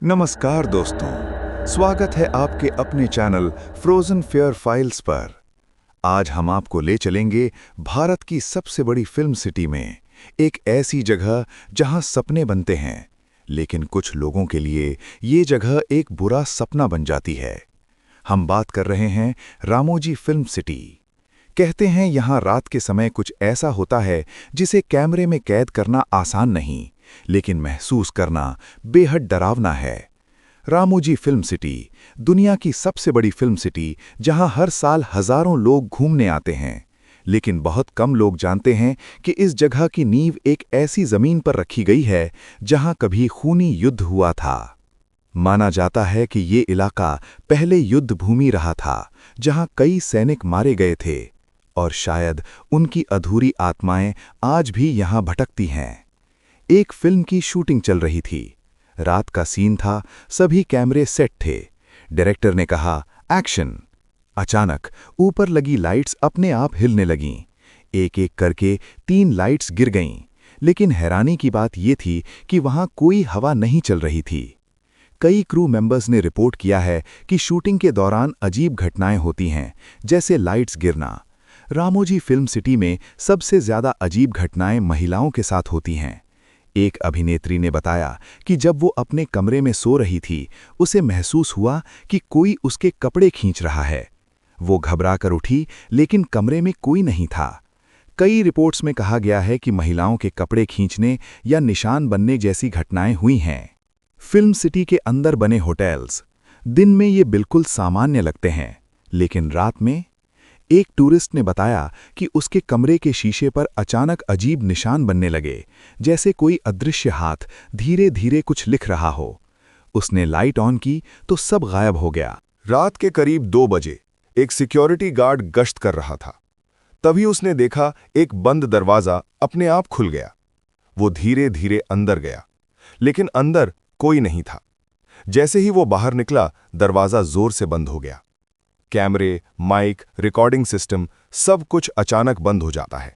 नमस्कार दोस्तों, स्वागत है आपके अपने चैनल फ्रोजन फेयर फाइल्स पर। आज हम आपको ले चलेंगे भारत की सबसे बड़ी फिल्म सिटी में, एक ऐसी जगह जहां सपने बनते हैं, लेकिन कुछ लोगों के लिए ये जगह एक बुरा सपना बन जाती है। हम बात कर रहे हैं रामोजी फिल्म सिटी। कहते हैं यहां रात के समय कुछ ऐसा होता है जिसे कैमरे में कैद करना आसान नहीं, लेकिन महसूस करना बेहद डरावना है। रामोजी फिल्म सिटी, दुनिया की सबसे बड़ी फिल्म सिटी, जहां हर साल हजारों लोग घूमने आते हैं, लेकिन बहुत कम लोग जानते हैं कि इस जगह की नींव एक ऐसी जमीन पर रखी गई है जहां कभी खूनी युद्ध हुआ था। माना जाता है कि ये इलाका पहले युद्ध भूमि रहा था, जहां कई सैनिक मारे गए थे, और शायद उनकी अधूरी आत्माएं आज भी यहां भटकती हैं। एक फिल्म की शूटिंग चल रही थी। रात का सीन था, सभी कैमरे सेट थे। डायरेक्टर ने कहा, एक्शन। अचानक ऊपर लगी लाइट्स अपने आप हिलने लगीं। एक एक करके 3 लाइट्स गिर गईं, लेकिन हैरानी की बात यह थी कि वहां कोई हवा नहीं चल रही थी। कई क्रू मेंबर्स ने रिपोर्ट किया है कि शूटिंग के दौरान अजीब घटनाएं होती हैं, जैसे लाइट्स गिरना। रामोजी फिल्म सिटी में सबसे ज्यादा अजीब घटनाएं महिलाओं के साथ होती हैं। एक अभिनेत्री ने बताया कि जब वो अपने कमरे में सो रही थी, उसे महसूस हुआ कि कोई उसके कपड़े खींच रहा है। वो घबरा कर उठी, लेकिन कमरे में कोई नहीं था। कई रिपोर्ट्स में कहा गया है कि महिलाओं के कपड़े खींचने या निशान बनने जैसी घटनाएं हुई हैं। फिल्म सिटी के अंदर बने होटल्स, दिन में ये बिल्कुल सामान्य लगते हैं, लेकिन रात में एक टूरिस्ट ने बताया कि उसके कमरे के शीशे पर अचानक अजीब निशान बनने लगे, जैसे कोई अदृश्य हाथ धीरे धीरे कुछ लिख रहा हो। उसने लाइट ऑन की तो सब गायब हो गया। रात के करीब 2 बजे एक सिक्योरिटी गार्ड गश्त कर रहा था। तभी उसने देखा एक बंद दरवाजा अपने आप खुल गया। वो धीरे धीरे अंदर गया, लेकिन अंदर कोई नहीं था। जैसे ही वो बाहर निकला, दरवाजा जोर से बंद हो गया। कैमरे, माइक, रिकॉर्डिंग सिस्टम, सब कुछ अचानक बंद हो जाता है,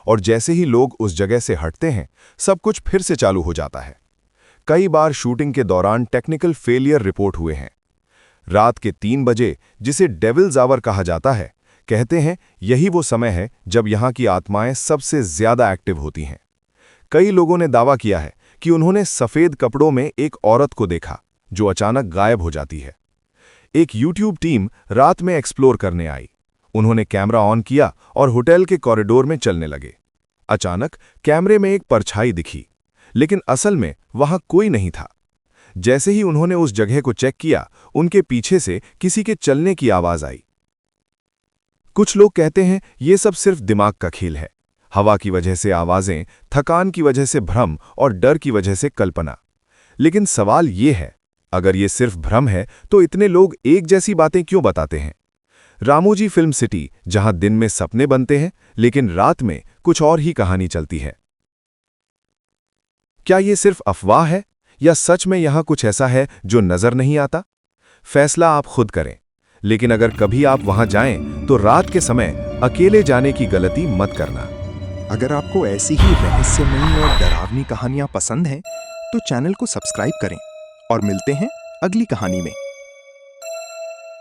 और जैसे ही लोग उस जगह से हटते हैं, सब कुछ फिर से चालू हो जाता है। कई बार शूटिंग के दौरान टेक्निकल फेलियर रिपोर्ट हुए हैं। रात के 3 बजे, जिसे डेविल्स आवर कहा जाता है, कहते हैं यही वो समय है जब यहां की आत्माएं सबसे ज्यादा एक्टिव होती हैं। कई लोगों ने दावा किया है कि उन्होंने सफेद कपड़ों में एक औरत को देखा जो अचानक गायब हो जाती है। एक यूट्यूब टीम रात में एक्सप्लोर करने आई। उन्होंने कैमरा ऑन किया और होटल के कॉरिडोर में चलने लगे। अचानक कैमरे में एक परछाई दिखी, लेकिन असल में वहां कोई नहीं था। जैसे ही उन्होंने उस जगह को चेक किया, उनके पीछे से किसी के चलने की आवाज आई। कुछ लोग कहते हैं ये सब सिर्फ दिमाग का खेल है, हवा की वजह से आवाजें, थकान की वजह से भ्रम और डर की वजह से कल्पना। लेकिन सवाल ये है, अगर ये सिर्फ भ्रम है तो इतने लोग एक जैसी बातें क्यों बताते हैं? रामोजी फिल्म सिटी, जहां दिन में सपने बनते हैं, लेकिन रात में कुछ और ही कहानी चलती है। क्या ये सिर्फ अफवाह है, या सच में यहां कुछ ऐसा है जो नजर नहीं आता? फैसला आप खुद करें। लेकिन अगर कभी आप वहां जाएं, तो रात के समय अकेले जाने की गलती मत करना। अगर आपको ऐसी ही रहस्यमयी और डरावनी कहानियां पसंद हैं, तो चैनल को सब्सक्राइब करें और मिलते हैं अगली कहानी में।